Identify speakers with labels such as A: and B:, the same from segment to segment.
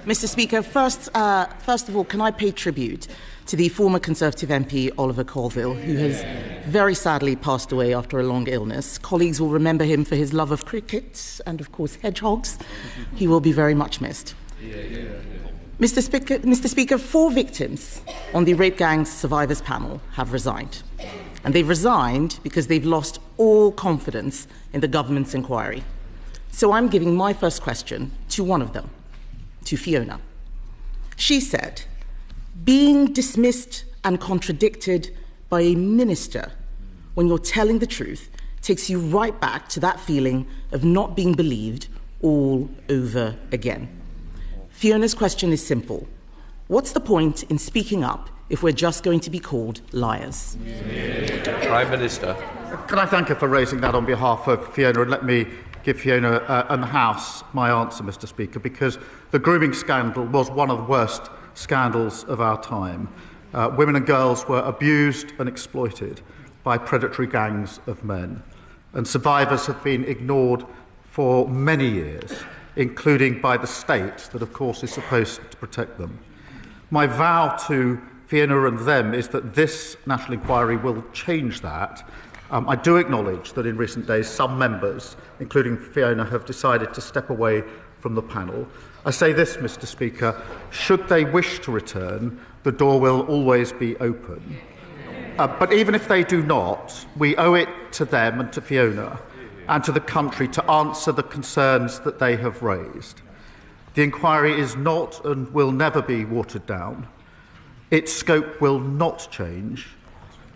A: Mr. Speaker, first of all, can I pay tribute to the former Conservative MP Oliver Corville, who has very sadly passed away after a long illness. Colleagues will remember him for his love of cricket and, of course, hedgehogs. He will be very much missed. Mr. Speaker, 4 victims on the Rape Gang Survivors panel have resigned. And they've resigned because they've lost all confidence in the government's inquiry. So I'm giving my first question to one of them, to Fiona. She said, being dismissed and contradicted by a minister when you're telling the truth takes you right back to that feeling of not being believed all over again. Fiona's question is simple. What's the point in speaking up if we're just going to be called liars?
B: Prime Minister.
C: Can I thank her for raising that on behalf of Fiona, and let me give Fiona and the House my answer, Mr. Speaker, because the grooming scandal was one of the worst scandals of our time. Women and girls were abused and exploited by predatory gangs of men, and survivors have been ignored for many years, including by the state that, of course, is supposed to protect them. My vow to Fiona and them is that this national inquiry will change that. I do acknowledge that in recent days some members, including Fiona, have decided to step away from the panel. I say this, Mr. Speaker, should they wish to return, the door will always be open. But even if they do not, we owe it to them and to Fiona and to the country to answer the concerns that they have raised. The inquiry is not and will never be watered down. Its scope will not change.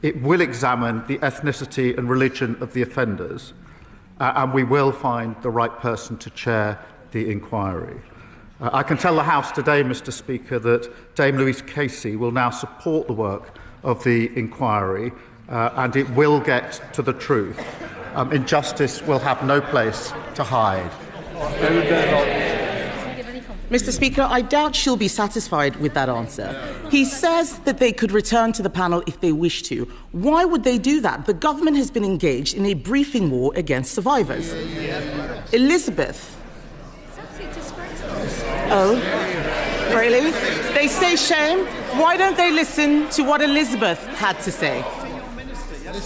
C: It will examine the ethnicity and religion of the offenders, and we will find the right person to chair the inquiry. I can tell the House today, Mr. Speaker, that Dame Louise Casey will now support the work of the inquiry, and it will get to the truth. Injustice will have no place to hide.
A: Mr. Speaker, I doubt she'll be satisfied with that answer. He says that they could return to the panel if they wish to. Why would they do that? The government has been engaged in a briefing war against survivors. Elizabeth. Oh, really? They say shame. Why don't they listen to what Elizabeth had to say?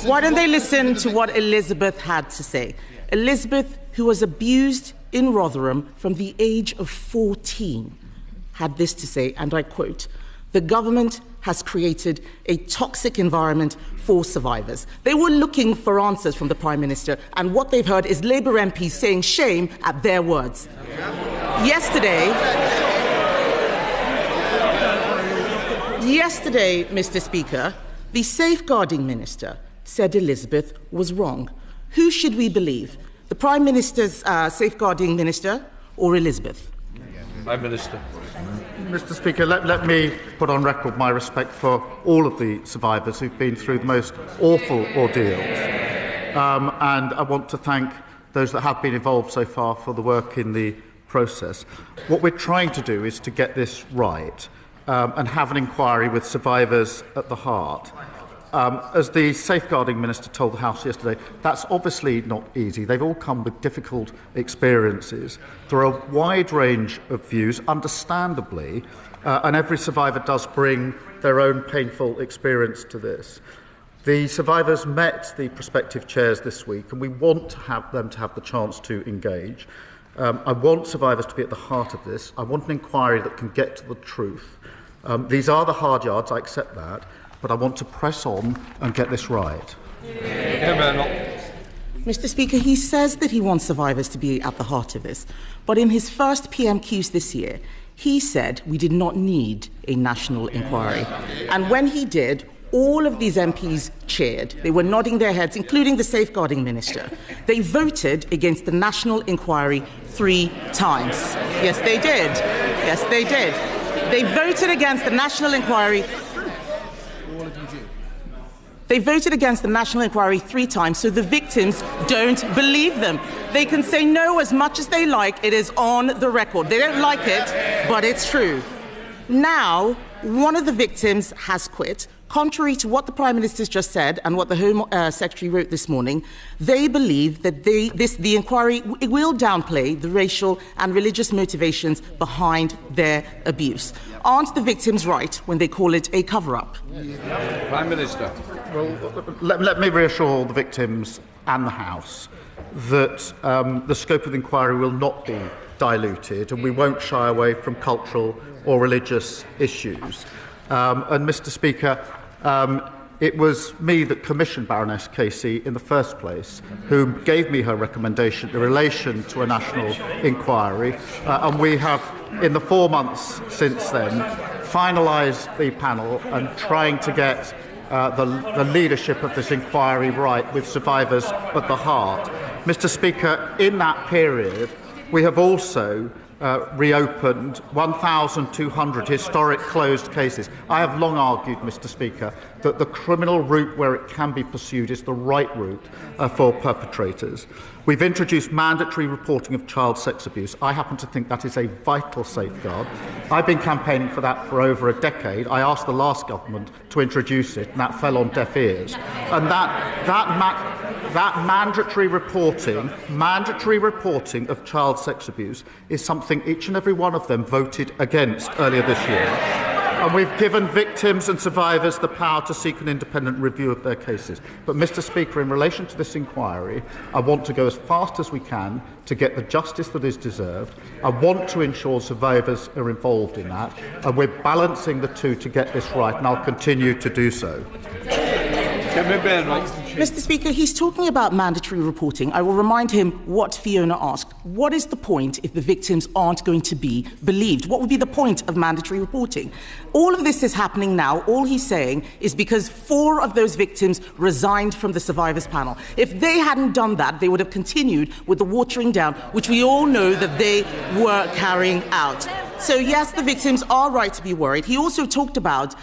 A: Why don't they listen to what Elizabeth had to say? Elizabeth, who was abused in Rotherham from the age of 14, had this to say, and I quote, "The government has created a toxic environment for survivors." They were looking for answers from the Prime Minister, and what they've heard is Labour MPs saying shame at their words. Yesterday, Mr. Speaker, the Safeguarding Minister said Elizabeth was wrong. Who should we believe? The Prime Minister's Safeguarding Minister or Elizabeth?
B: Prime Minister.
C: Mr. Speaker, let me put on record my respect for all of the survivors who've been through the most awful ordeals. And I want to thank those that have been involved so far for the work in the process. What we're trying to do is to get this right and have an inquiry with survivors at the heart. As the Safeguarding Minister told the House yesterday, that's obviously not easy. They've all come with difficult experiences. There are a wide range of views, understandably, and every survivor does bring their own painful experience to this. The survivors met the prospective chairs this week, and we want to have them to have the chance to engage. I want survivors to be at the heart of this. I want an inquiry that can get to the truth. These are the hard yards, I accept that, but I want to press on and get this right.
A: Mr. Speaker, he says that he wants survivors to be at the heart of this, but in his first PMQs this year, he said we did not need a national inquiry. And when he did, all of these MPs cheered. They were nodding their heads, including the Safeguarding Minister. They voted against the national inquiry 3 times. Yes, they did. Yes, they did. They voted against the national inquiry. They voted against the national inquiry 3 times, so the victims don't believe them. They can say no as much as they like. It is on the record. They don't like it, but it's true. Now, one of the victims has quit. Contrary to what the Prime Minister's just said and what the Home Secretary wrote this morning, they believe that the inquiry will downplay the racial and religious motivations behind their abuse. Aren't the victims right when they call it a cover-up?
B: Prime Minister.
C: Well, let me reassure the victims and the House that the scope of the inquiry will not be diluted, and we won't shy away from cultural or religious issues. And, Mr. Speaker, it was me that commissioned Baroness Casey in the first place, who gave me her recommendation in relation to a national inquiry, and we have, in the 4 months since then, finalised the panel and trying to get the leadership of this inquiry right, with survivors at the heart. Mr. Speaker, in that period, we have also reopened 1,200 historic closed cases. I have long argued, Mr. Speaker, that the criminal route where it can be pursued is the right route for perpetrators. We've introduced mandatory reporting of child sex abuse. I happen to think that is a vital safeguard. I've been campaigning for that for over a decade. I asked the last government to introduce it, and that fell on deaf ears. And that mandatory reporting of child sex abuse is something each and every one of them voted against earlier this year. And we've given victims and survivors the power to seek an independent review of their cases. But, Mr. Speaker, in relation to this inquiry, I want to go as fast as we can to get the justice that is deserved. I want to ensure survivors are involved in that, and we're balancing the two to get this right, and I'll continue to do so.
B: Kemi Badenoch.
A: Mr. Speaker, he's talking about mandatory reporting. I will remind him what Fiona asked. What is the point if the victims aren't going to be believed? What would be the point of mandatory reporting? All of this is happening now. All he's saying is because 4 of those victims resigned from the survivors panel. If they hadn't done that, they would have continued with the watering down, which we all know that they were carrying out. So, yes, the victims are right to be worried. He also talked about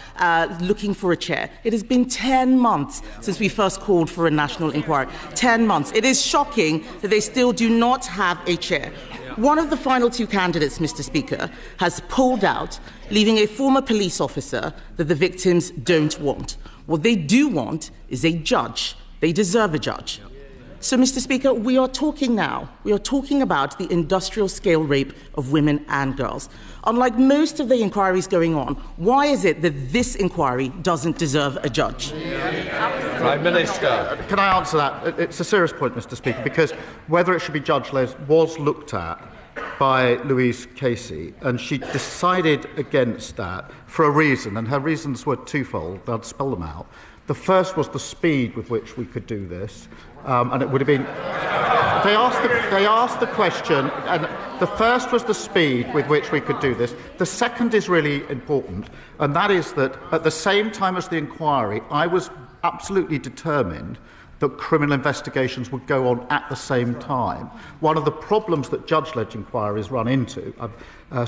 A: looking for a chair. It has been 10 months since we first called for a national inquiry. 10 months. It is shocking that they still do not have a chair. One of the final 2 candidates, Mr. Speaker, has pulled out, leaving a former police officer that the victims don't want. What they do want is a judge. They deserve a judge. So, Mr. Speaker, we are talking now. We are talking about the industrial-scale rape of women and girls. Unlike most of the inquiries going on, why is it that this inquiry doesn't deserve a judge?
B: Prime Minister.
C: Can I answer that? It's a serious point, Mr. Speaker, because whether it should be judge-led was looked at by Louise Casey, and she decided against that for a reason, and her reasons were twofold. I'll spell them out. The first was the speed with which we could do this, and it would have been... They asked the question, and the first was the speed with which we could do this. The second is really important, and that is that at the same time as the inquiry, I was absolutely determined that criminal investigations would go on at the same time. One of the problems that judge-led inquiries run into, I've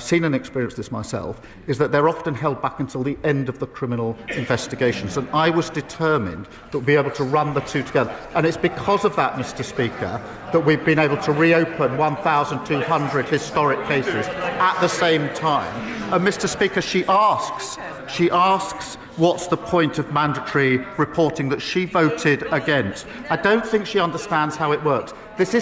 C: seen and experienced this myself, is that they're often held back until the end of the criminal investigations. And I was determined that we'd be able to run the two together. And it's because of that, Mr. Speaker, that we've been able to reopen 1,200 historic cases at the same time. And, Mr. Speaker, she asks, what's the point of mandatory reporting that she voted against? I don't think she understands how it works. Mr.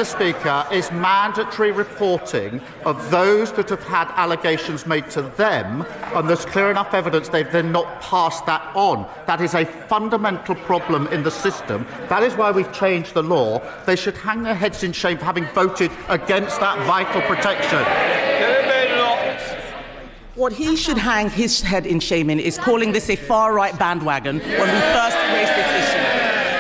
C: Speaker, is mandatory reporting of those that have had allegations made to them, and there's clear enough evidence they've then not passed that on. That is a fundamental problem in the system. That is why we've changed the law. They should hang their heads in shame for having voted against that vital protection.
A: What he should hang his head in shame in is calling this a far-right bandwagon when we first raised this issue.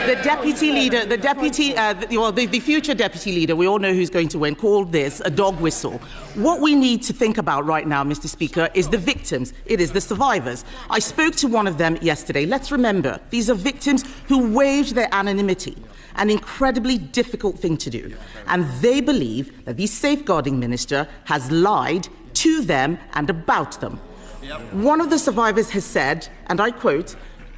A: The deputy leader, the future deputy leader, we all know who's going to win, called this a dog whistle. What we need to think about right now, Mr. Speaker, is the victims. It is the survivors. I spoke to one of them yesterday. Let's remember, these are victims who waived their anonymity, an incredibly difficult thing to do. And they believe that the safeguarding minister has lied to them and about them. One of the survivors has said, and I quote,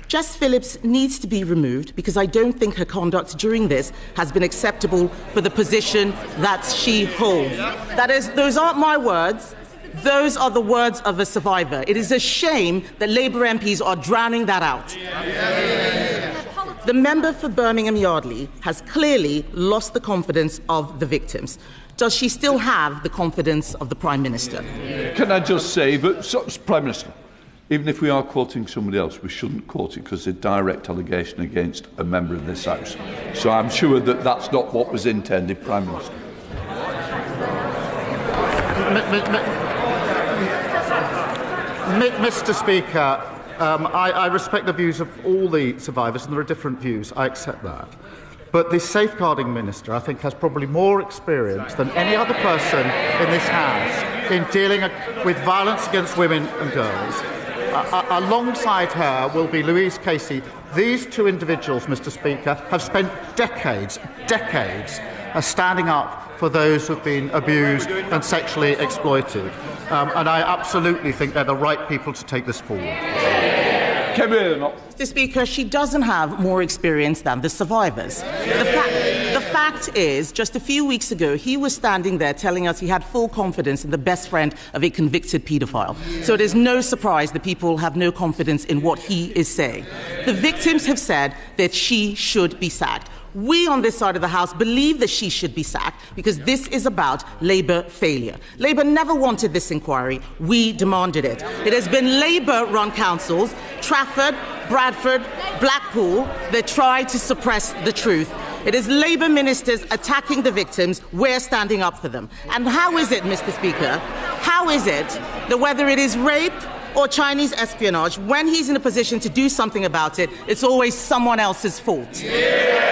A: Jess Phillips needs to be removed because I don't think her conduct during this has been acceptable for the position that she holds. Those aren't my words. Those are the words of a survivor. It is a shame that Labour MPs are drowning that out. The member for Birmingham Yardley has clearly lost the confidence of the victims. Does she still have the confidence of the Prime Minister?
B: Can I just say, Prime Minister, even if we are quoting somebody else, we shouldn't quote it because it's a direct allegation against a member of this House. So I'm sure that that's not what was intended, Prime Minister.
C: Mr. Speaker, I respect the views of all the survivors, and there are different views. I accept that. But the safeguarding minister, I think, has probably more experience than any other person in this House in dealing with violence against women and girls. Alongside her will be Louise Casey. These two individuals, Mr. Speaker, have spent decades standing up for those who have been abused and sexually exploited. And I absolutely think they're the right people to take this forward.
B: Kemi Badenoch.
A: Mr. Speaker, she doesn't have more experience than the survivors. The fact is, just a few weeks ago, he was standing there telling us he had full confidence in the best friend of a convicted paedophile. So it is no surprise that people have no confidence in what he is saying. The victims have said that she should be sacked. We on this side of the House believe that she should be sacked because this is about Labour failure. Labour never wanted this inquiry. We demanded it. It has been Labour-run councils, Trafford, Bradford, Blackpool, that tried to suppress the truth. It is Labour ministers attacking the victims. We're standing up for them. And how is it, Mr. Speaker, how is it that whether it is rape or Chinese espionage, when he's in a position to do something about it, it's always someone else's fault?
B: Yeah.